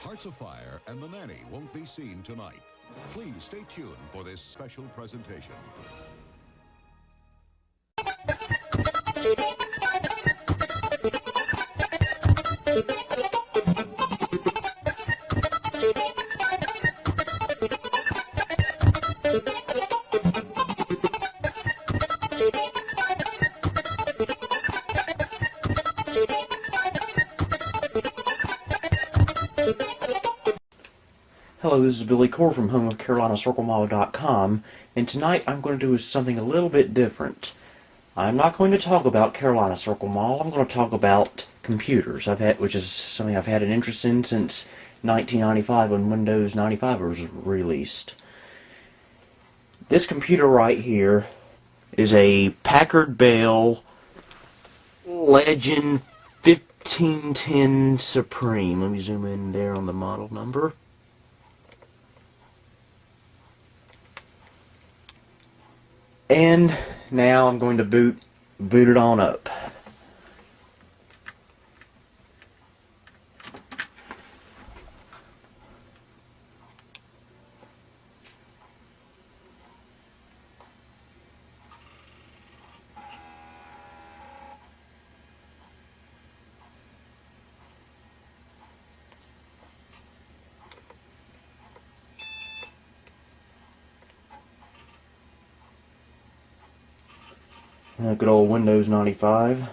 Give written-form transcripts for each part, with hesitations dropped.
Hearts of Fire and The Nanny won't be seen tonight. Please stay tuned for this special presentation. Hello, this is Billy Core from homeofcarolinacirclemall.com, and tonight I'm going to do something a little bit different. I'm not going to talk about Carolina Circle Mall. I'm going to talk about computers, which is something I've had an interest in since 1995 when Windows 95 was released. This computer right here is a Packard Bell Legend 1510 Supreme. Let me zoom in there on the model number. And now I'm going to boot it on up. Good old Windows 95.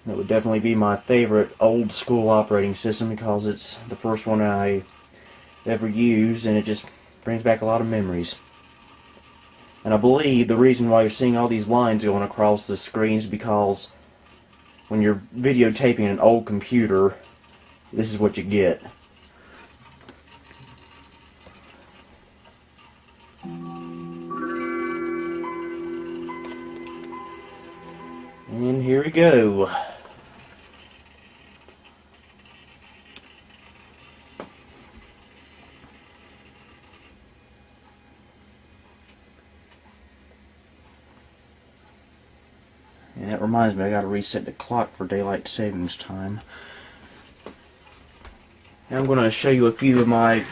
That would definitely be my favorite old school operating system because it's the first one I ever used, and it just brings back a lot of memories. And I believe the reason why you're seeing all these lines going across the screen is because when you're videotaping an old computer, this is what you get. And here we go. And that reminds me, I gotta reset the clock for daylight savings time. Now I'm gonna show you a few of my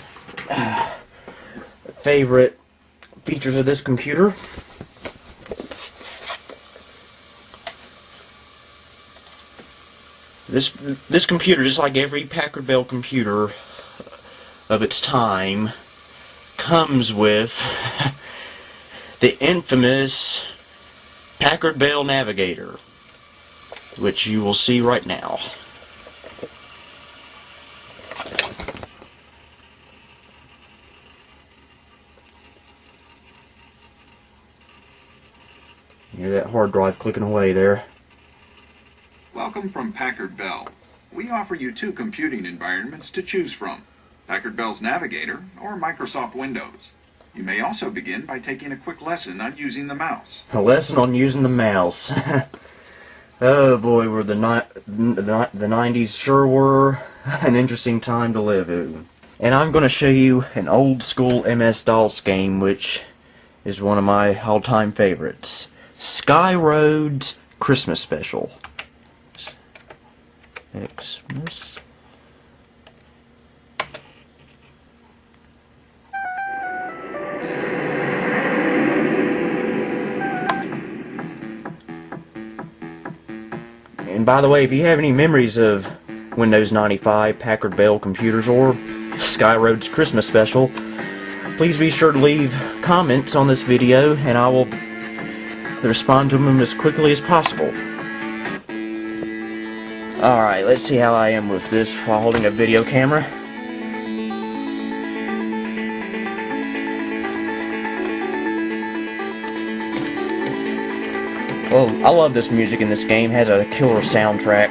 favorite features of this computer. This computer, just like every Packard Bell computer of its time, comes with the infamous Packard Bell Navigator, which you will see right now. Hear that hard drive clicking away there. Welcome from Packard Bell. We offer you two computing environments to choose from, Packard Bell's Navigator or Microsoft Windows. You may also begin by taking a quick lesson on using the mouse. A lesson on using the mouse. Oh boy, were the 90s sure were an interesting time to live in. And I'm going to show you an old school MS-DOS game, which is one of my all-time favorites. Sky Road's Christmas Special. Xmas. And by the way, if you have any memories of Windows 95, Packard Bell computers, or Sky Road's Christmas Special, please be sure to leave comments on this video, and I will respond to them as quickly as possible. Alright, let's see how I am with this while holding a video camera. Oh, I love this music in this game. It has a killer soundtrack.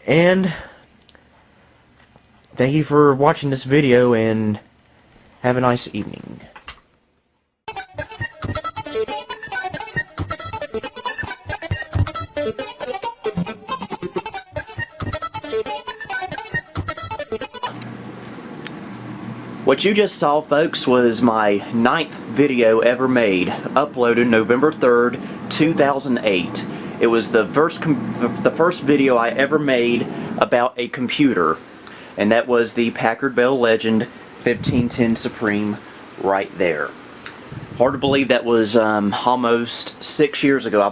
And thank you for watching this video, and have a nice evening. What you just saw, folks, was my 9th video ever made, uploaded November 3rd, 2008. It was the first video I ever made about a computer, and that was the Packard Bell Legend 1510 Supreme right there. Hard to believe that was almost 6 years ago. I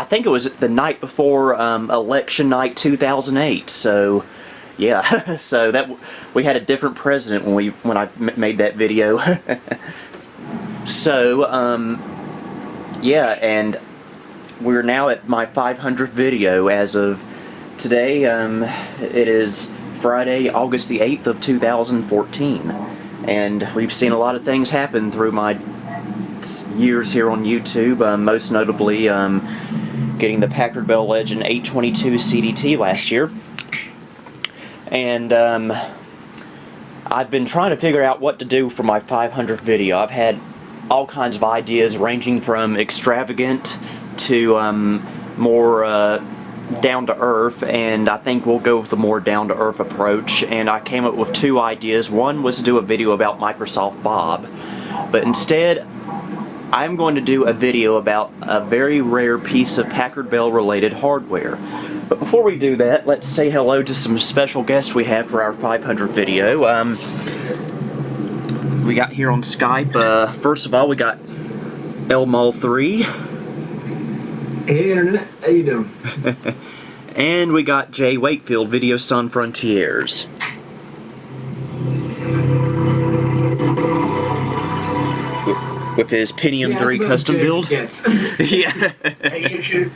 think it was the night before election night 2008. So, yeah, so that we had a different president when I made that video. So, yeah, and we're now at my 500th video as of today. It is Friday, August the 8th of 2014. And we've seen a lot of things happen through my years here on YouTube, most notably getting the Packard Bell Legend 822 CDT last year. And I've been trying to figure out what to do for my 500th video. I've had all kinds of ideas ranging from extravagant to more down-to-earth, and I think we'll go with the more down-to-earth approach. And I came up with two ideas. One was to do a video about Microsoft Bob, but instead I'm going to do a video about a very rare piece of Packard Bell related hardware. But before we do that, let's say hello to some special guests we have for our 500th video. We got here on Skype, first of all, we got Elmol3. Hey Internet, how you doing? And we got Jay Wakefield, Video Sun Frontiers. With his Pentium 3 custom build. Yes. Yeah. Hey YouTube.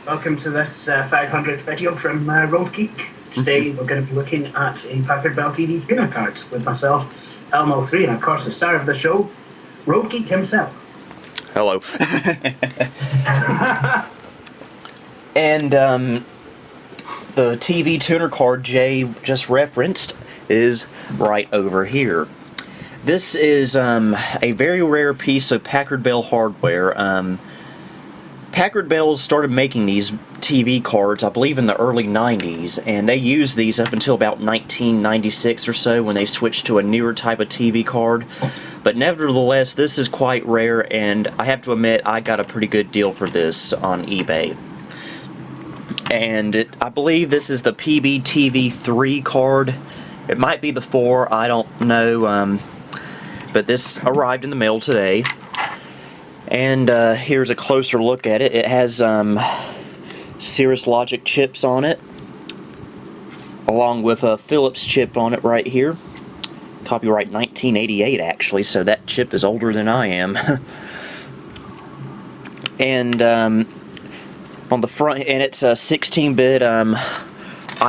Welcome to this 500th video from Road Geek. Today we're going to be looking at a Packard Bell TV tuner card with myself, Elmol3, and of course the star of the show, Road Geek himself. Hello. And the TV tuner card Jay just referenced is right over here. This is a very rare piece of Packard Bell hardware. Packard Bell started making these TV cards, I believe, in the early 90s, and they used these up until about 1996 or so when they switched to a newer type of TV card. But nevertheless, this is quite rare, and I have to admit I got a pretty good deal for this on eBay. And I believe this is the PBTV3 card. It might be the 4, I don't know, but this arrived in the mail today. And here's a closer look at it. It has Cirrus Logic chips on it, along with a Philips chip on it right here. Copyright 1988 actually, so that chip is older than I am. And on the front, and it's a 16-bit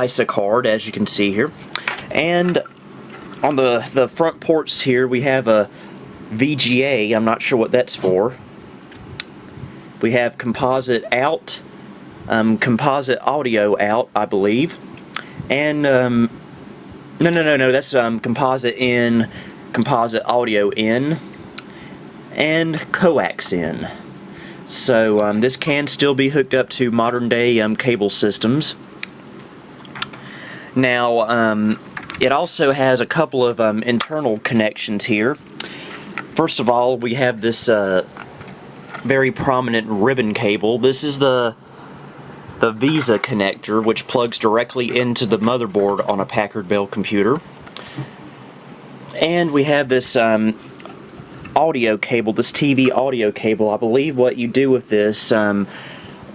ISA card, as you can see here. And on the front ports here, we have a VGA. I'm not sure what that's for. We have composite out, composite audio out, I believe, and no, that's composite in, composite audio in, and coax in. So this can still be hooked up to modern day cable systems. Now it also has a couple of internal connections here. First of all, we have this very prominent ribbon cable. This is the Visa connector, which plugs directly into the motherboard on a Packard Bell computer. And we have this audio cable, this TV audio cable. I believe what you do with this,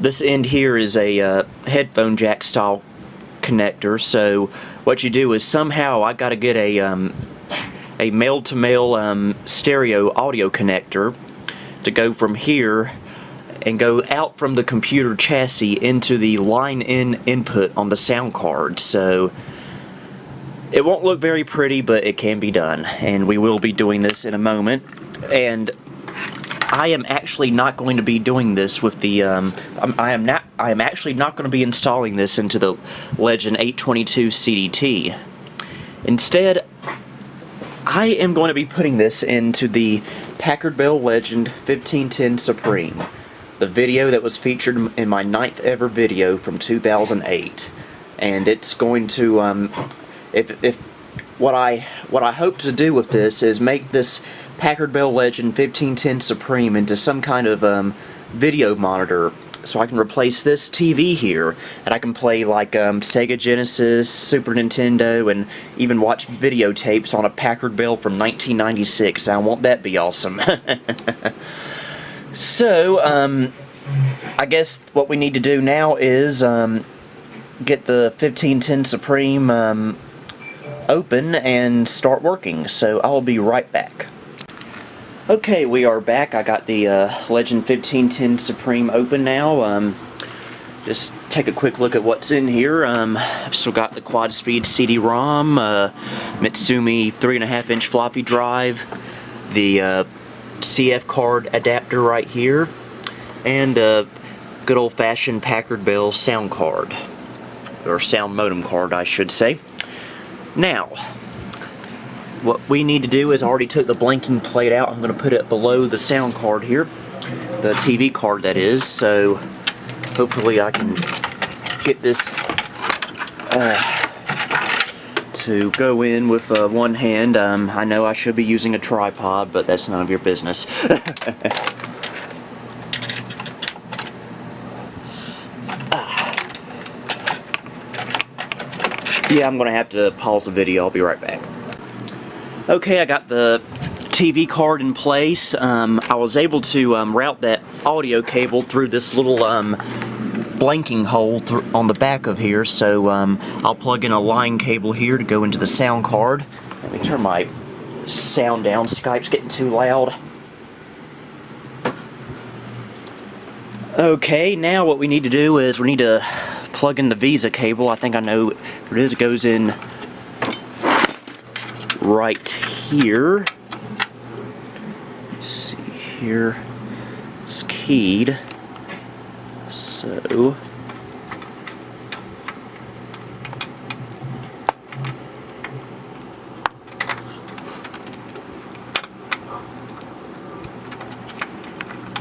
this end here is a headphone jack style connector. So what you do is somehow I got to get a male-to-male stereo audio connector to go from here and go out from the computer chassis into the line-in input on the sound card. So it won't look very pretty, but it can be done, and we will be doing this in a moment. And I am actually not going to be doing this with the I am actually not going to be installing this into the Legend 822 CDT. Instead, I am going to be putting this into the Packard Bell Legend 1510 Supreme, the video that was featured in my 9th ever video from 2008. And it's going to, if what I hope to do with this is make this Packard Bell Legend 1510 Supreme into some kind of video monitor, so I can replace this TV here, and I can play like Sega Genesis, Super Nintendo, and even watch videotapes on a Packard Bell from 1996. Now, won't that be awesome? So, I guess what we need to do now is get the 1510 Supreme open and start working. So I'll be right back. Okay, we are back. I got the Legend 1510 Supreme open now. Just take a quick look at what's in here. I've still got the quad speed CD-ROM, Mitsumi 3.5-inch floppy drive, the CF card adapter right here, and a good old-fashioned Packard Bell sound card, or sound modem card, I should say. Now, what we need to do is I already took the blanking plate out. I'm going to put it below the sound card here, the TV card that is, so hopefully I can get this to go in with one hand. I know I should be using a tripod, but that's none of your business. Yeah, I'm going to have to pause the video. I'll be right back. Okay, I got the TV card in place. I was able to route that audio cable through this little blanking hole on the back of here, so I'll plug in a line cable here to go into the sound card. Let me turn my sound down. Skype's getting too loud. Okay, now what we need to do is we need to plug in the Visa cable. I think I know where it is. It goes in right here. Let's see here. It's keyed. So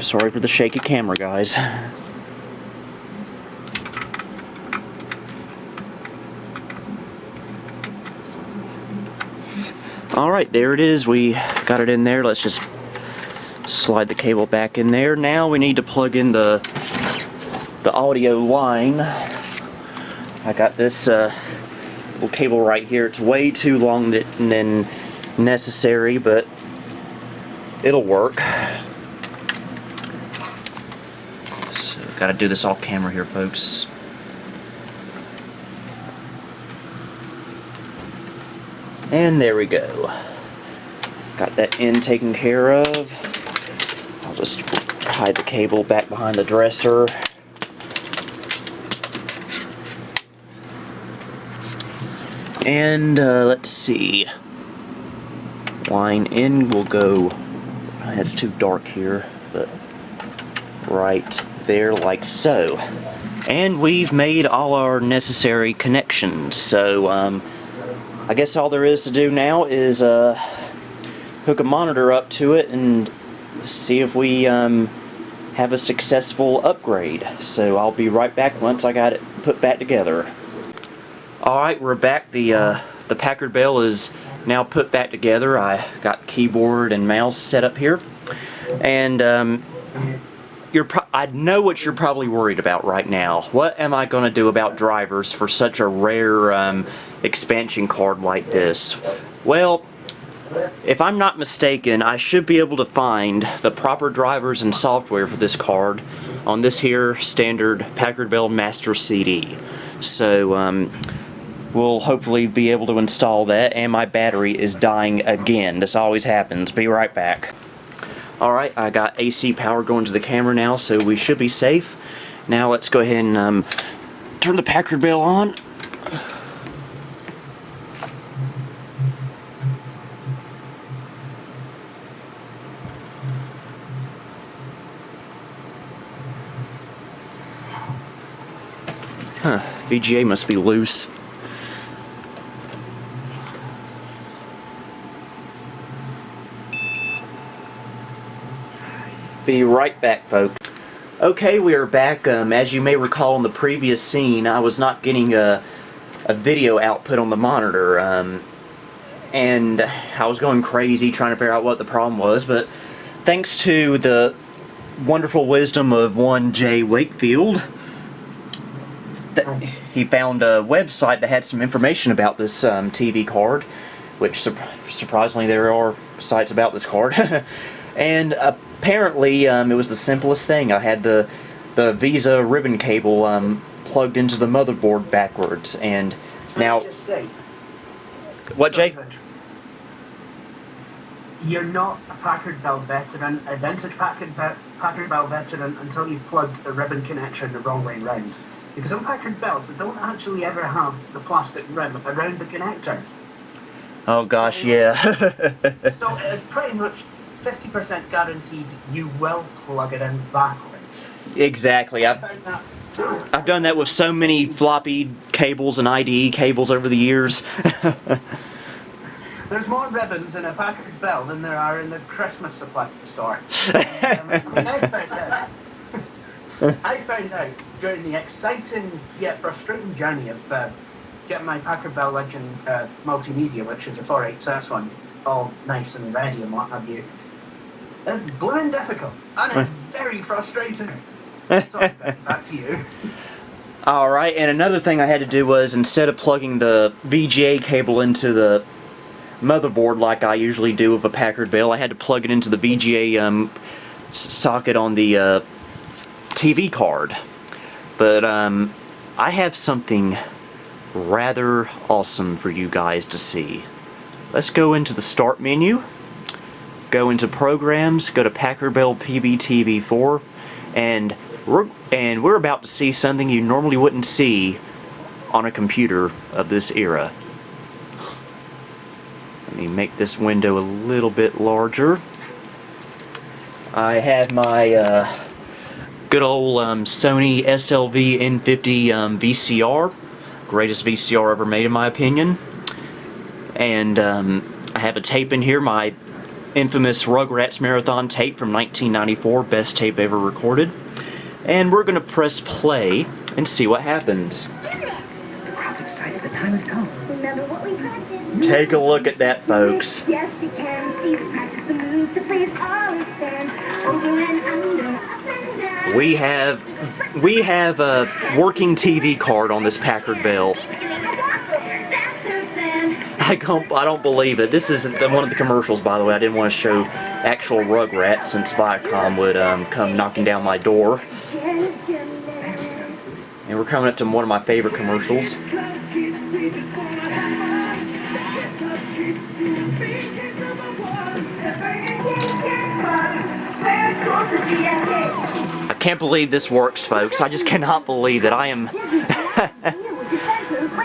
sorry for the shaky camera, guys. Alright, there it is. We got it in there. Let's just slide the cable back in there. Now we need to plug in the audio line. I got this little cable right here. It's way too long than necessary, but it'll work. So, gotta do this off camera here, folks. And there we go. Got that end taken care of. I'll just hide the cable back behind the dresser. And let's see. Line in will go, it's too dark here, but right there, like so. And we've made all our necessary connections. So I guess all there is to do now is hook a monitor up to it and see if we have a successful upgrade. So I'll be right back once I got it put back together. Alright, we're back. The Packard Bell is now put back together. I got keyboard and mouse set up here. And I know what you're probably worried about right now. What am I going to do about drivers for such a rare expansion card like this? Well, if I'm not mistaken, I should be able to find the proper drivers and software for this card on this here standard Packard Bell Master CD. So we'll hopefully be able to install that, and my battery is dying again. This always happens. Be right back. Alright, I got AC power going to the camera now, so we should be safe. Now let's go ahead and turn the Packard Bell on. Huh, VGA must be loose. Be right back, folks. Okay, we are back. As you may recall in the previous scene, I was not getting a video output on the monitor. and I was going crazy trying to figure out what the problem was, but thanks to the wonderful wisdom of one Jay Wakefield, he found a website that had some information about this TV card, which surprisingly there are sites about this card. And apparently it was the simplest thing. I had the Visa ribbon cable plugged into the motherboard backwards, and now... Just say, what, Jay? You're not a Packard Bell veteran, a vintage Packard Bell veteran, until you've plugged the ribbon connection the wrong way round. Because on Packard Bells, they don't actually ever have the plastic rim around the connectors. Oh gosh, yeah. So it is pretty much 50% guaranteed you will plug it in backwards. Exactly. I've done that with so many floppy cables and IDE cables over the years. There's more ribbons in a Packard Bell than there are in the Christmas supply store. I found out during the exciting yet frustrating journey of getting my Packard Bell Legend multimedia, which is a 486 one, all nice and ready and what have you. It's blooming difficult, and it's very frustrating. Sorry, back to you. Alright, and another thing I had to do was, instead of plugging the VGA cable into the motherboard like I usually do with a Packard Bell, I had to plug it into the VGA socket on the TV card. But I have something rather awesome for you guys to see. Let's go into the Start menu, go into Programs, go to Packard Bell PBTV4, and we're about to see something you normally wouldn't see on a computer of this era. Let me make this window a little bit larger. I have my good old Sony SLV N50 VCR, greatest VCR ever made in my opinion. And I have a tape in here, my infamous Rugrats Marathon tape from 1994, best tape ever recorded. And we're gonna press play and see what happens. The crowd's excited, the time has come. Remember what we practiced? Take a look at that, folks. Yes, you can see the practice, the moves, the plays, all is stand over and under, up and down. We have a working TV card on this Packard Bell. I don't believe it. This is one of the commercials, by the way. I didn't want to show actual Rugrats since Viacom would come knocking down my door. And we're coming up to one of my favorite commercials. I can't believe this works, folks. I just cannot believe it. I am...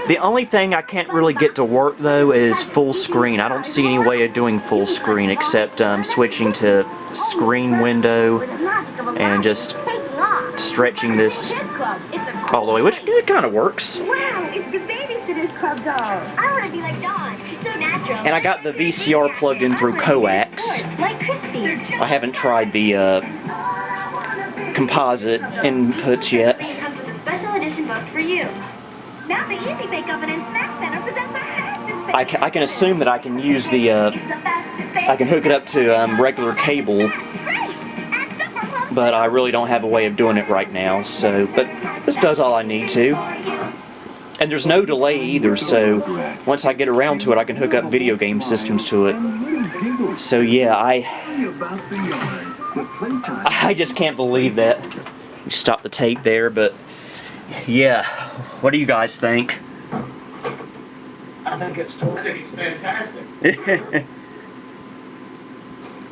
The only thing I can't really get to work, though, is full screen. I don't see any way of doing full screen except switching to screen window and just stretching this all the way, which it kind of works. Wow, it's the Babysitter's Club doll. I want to be like Dawn. She's so natural. And I got the VCR plugged in through coax. Like Christy. I haven't tried the composite inputs yet. Comes with a special edition book for you. Now the Easy Bake Oven and Snack Center presents the fastest I can assume that I can use the, I can hook it up to regular cable, but I really don't have a way of doing it right now, so, but this does all I need to. And there's no delay either, so once I get around to it, I can hook up video game systems to it. So yeah, I just can't believe that. Stop the tape there, but yeah, what do you guys think? I think it's fantastic.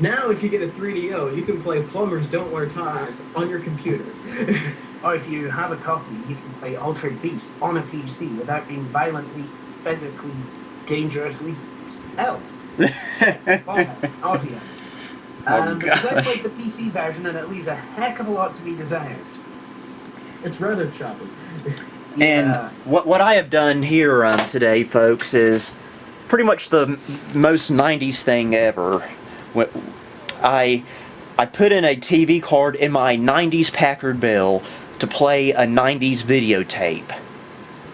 Now, if you get a 3DO, you can play Plumbers Don't Wear Ties on your computer. Or if you have a copy, you can play Altered Beast on a PC without being violently, physically, dangerously held. Aussie. Because I played the PC version and it leaves a heck of a lot to be desired. It's rather choppy. And what I have done here today, folks, is pretty much the most 90s thing ever. I put in a TV card in my 90s Packard Bell to play a 90s videotape.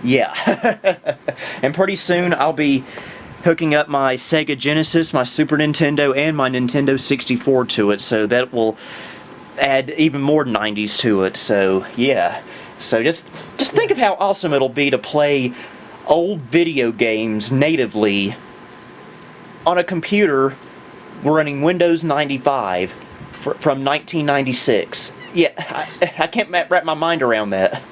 Yeah. And pretty soon I'll be hooking up my Sega Genesis, my Super Nintendo, and my Nintendo 64 to it, so that will add even more 90s to it. So yeah, so just think of how awesome it'll be to play old video games natively on a computer running Windows 95 from 1996. Yeah, I can't wrap my mind around that.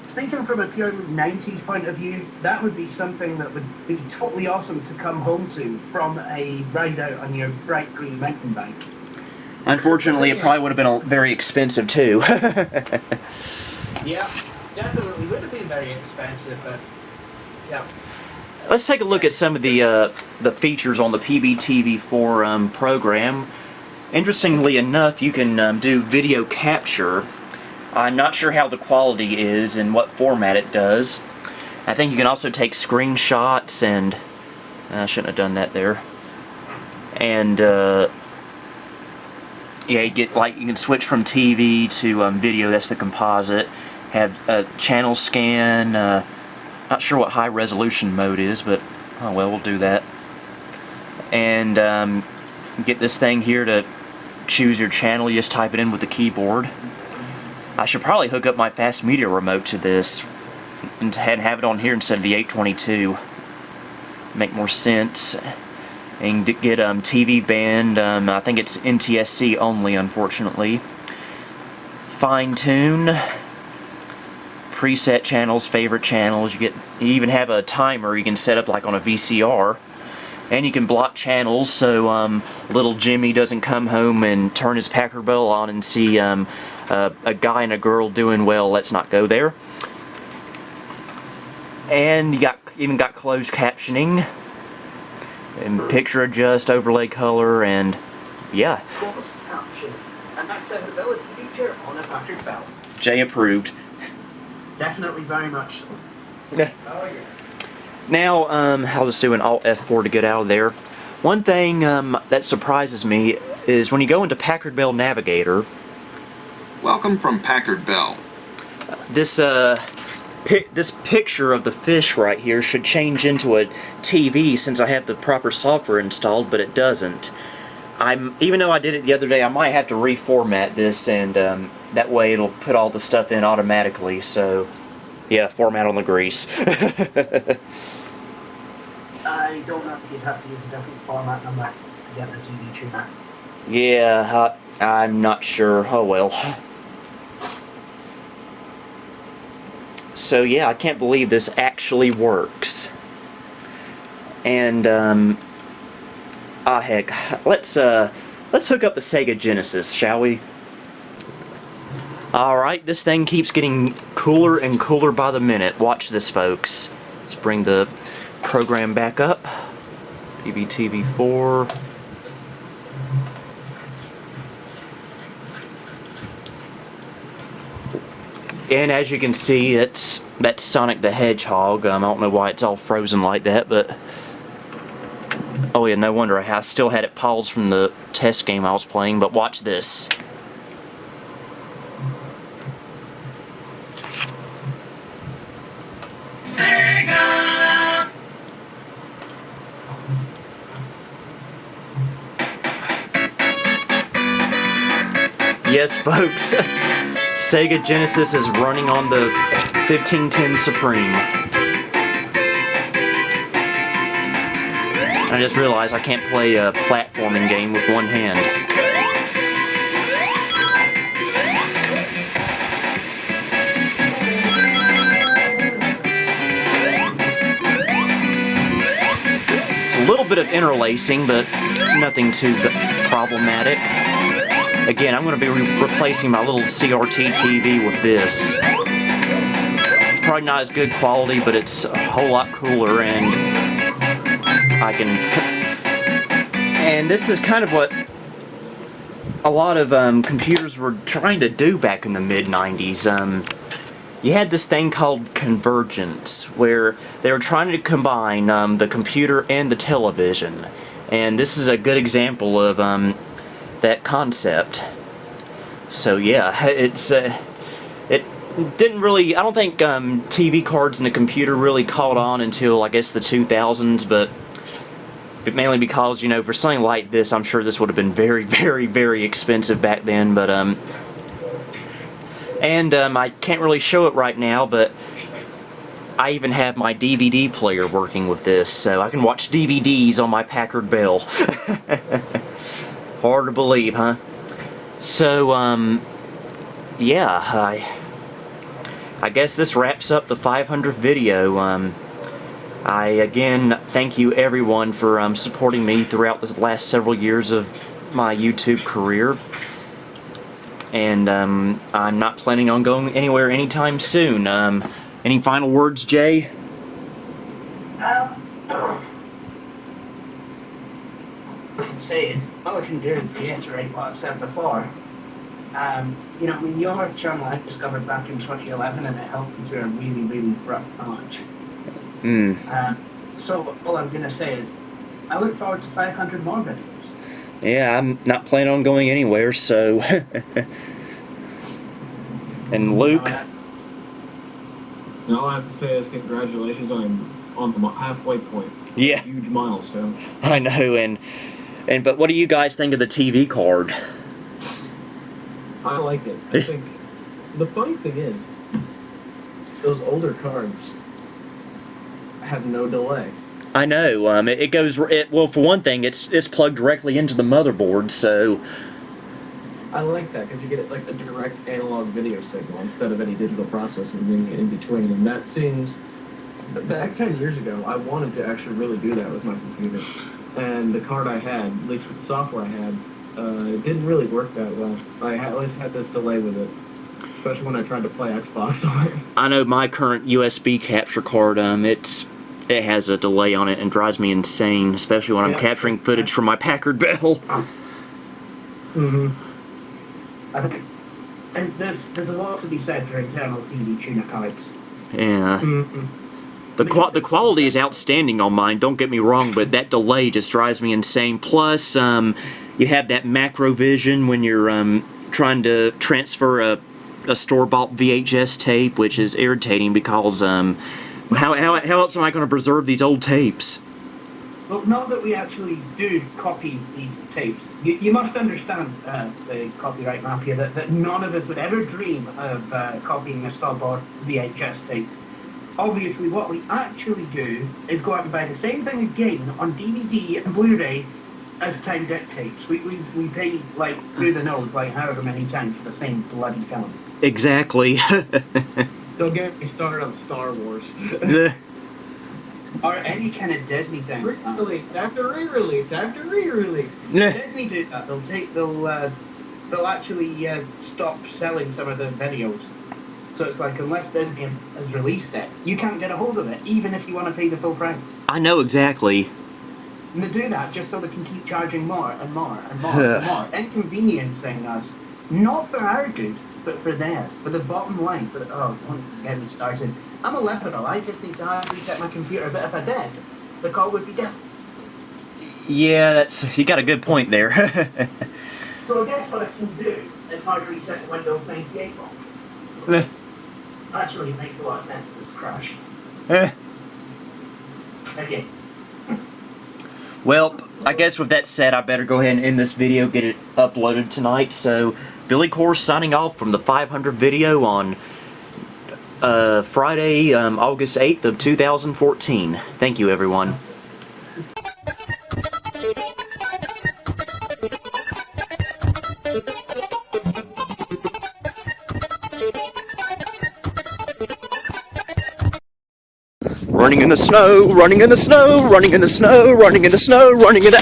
Speaking from a pure 90s point of view, that would be something that would be totally awesome to come home to from a ride out on your bright green mountain bike. Unfortunately, it probably would have been very expensive too. Yeah, definitely would have been very expensive, but yeah. Let's take a look at some of the features on the PBTV4 program. Interestingly enough, you can do video capture. I'm not sure how the quality is and what format it does. I think you can also take screenshots, and I shouldn't have done that there. And yeah, you can switch from TV to video. That's the composite. Have a channel scan. Not sure what high resolution mode is, but oh well, we'll do that. And get this thing here to choose your channel. You just type it in with the keyboard. I should probably hook up my fast media remote to this and have it on here instead of the 822. Make more sense. And get TV band. I think it's NTSC only, unfortunately. Fine tune. Preset channels, favorite channels. You even have a timer you can set up like on a VCR. And you can block channels so little Jimmy doesn't come home and turn his Packard Bell on and see a guy and a girl doing well. Let's not go there. And you even got closed captioning and picture adjust, overlay color, and yeah. Closed caption, an accessibility feature on a Packard Bell. Jay approved. Definitely very much so. Yeah. Oh yeah. Now, I'll just do an Alt F4 to get out of there. One thing that surprises me is when you go into Packard Bell Navigator. Welcome from Packard Bell. This picture of the fish right here should change into a TV since I have the proper software installed, but it doesn't. Even though I did it the other day, I might have to reformat this, and that way it'll put all the stuff in automatically. So, yeah, format on the grease. I don't know if you'd have to use a different format number to get the TV tuner. Yeah, I'm not sure. Oh well. So yeah, I can't believe this actually works. And heck, let's hook up the Sega Genesis, shall we? All right, this thing keeps getting cooler and cooler by the minute. Watch this, folks. Let's bring the program back up. PBTV4. And as you can see, that's Sonic the Hedgehog. I don't know why it's all frozen like that, but oh yeah, no wonder. I still had it paused from the test game I was playing, but watch this. Yes, folks. Sega Genesis is running on the 1510 Supreme. I just realized I can't play a platforming game with one hand. A little bit of interlacing, but nothing too problematic. Again, I'm going to be replacing my little CRT TV with this. Probably not as good quality, but it's a whole lot cooler, and I can... And this is kind of what a lot of computers were trying to do back in the mid-90s. You had this thing called convergence, where they were trying to combine the computer and the television. And this is a good example of that concept. So yeah, it didn't really, I don't think TV cards in a computer really caught on until I guess the 2000s, but mainly because, you know, for something like this, I'm sure this would have been very, very, very expensive back then, but, I can't really show it right now, but I even have my DVD player working with this, so I can watch DVDs on my Packard Bell. Hard to believe, huh? So, yeah, I guess this wraps up the 500th video. I again thank you everyone for supporting me throughout the last several years of my YouTube career. And I'm not planning on going anywhere anytime soon. Any final words, Jay? All I can say is, all I can do is reiterate what I've said before. You know, I mean, your channel I discovered back in 2011, and it helped me through a really, really rough patch. So all I'm going to say is, I look forward to 500 more videos. Yeah, I'm not planning on going anywhere, so... And Luke? And all I have to say is congratulations on the halfway point. Yeah. Huge milestone. I know, but what do you guys think of the TV card? I like it. I think the funny thing is, those older cards have no delay. I know. It goes. Well, for one thing, it's plugged directly into the motherboard, so. I like that because you get like a direct analog video signal instead of any digital processing being in between, and that seems. Back 10 years ago, I wanted to actually really do that with my computer, and the card I had, at least with the software I had, it didn't really work that well. I always had this delay with it, especially when I tried to play Xbox on it. I know my current USB capture card. It has a delay on it and drives me insane, especially when I'm capturing footage from my Packard Bell. I think, and there's a lot to be said for internal TV tuner cards. Yeah. The quality is outstanding on mine, don't get me wrong, but that delay just drives me insane. Plus, you have that macro vision when you're trying to transfer a store-bought VHS tape, which is irritating because how else am I going to preserve these old tapes? Well, now that we actually do copy these tapes, you must understand the copyright mafia that none of us would ever dream of copying a store-bought VHS tape. Obviously, what we actually do is go out and buy the same thing again on DVD and Blu-ray as time dictates. We pay, like, through the nose, like, however many times for the same bloody film. Exactly. Don't get me started on Star Wars. Or any kind of Disney thing. Re-release after re-release after re-release. Disney do that. They'll actually stop selling some of the videos. So it's like, unless Disney has released it, you can't get a hold of it, even if you want to pay the full price. I know exactly. And they do that just so they can keep charging more and more and more and more, inconveniencing us, not for our good, but for theirs, for the bottom line. Don't get me started. I'm a liberal. I just need to hard reset my computer, but if I did, the call would be dead. Yeah, you got a good point there. So I guess what I can do is hard reset the Windows 98 box. Actually, it makes a lot of sense if it's crashed. Okay. Well, I guess with that said, I better go ahead and end this video, get it uploaded tonight. So, Billy Core signing off from the 500 video on Friday, August 8th of 2014. Thank you, everyone. Running in the snow, running in the snow, running in the snow, running in the snow, running in the...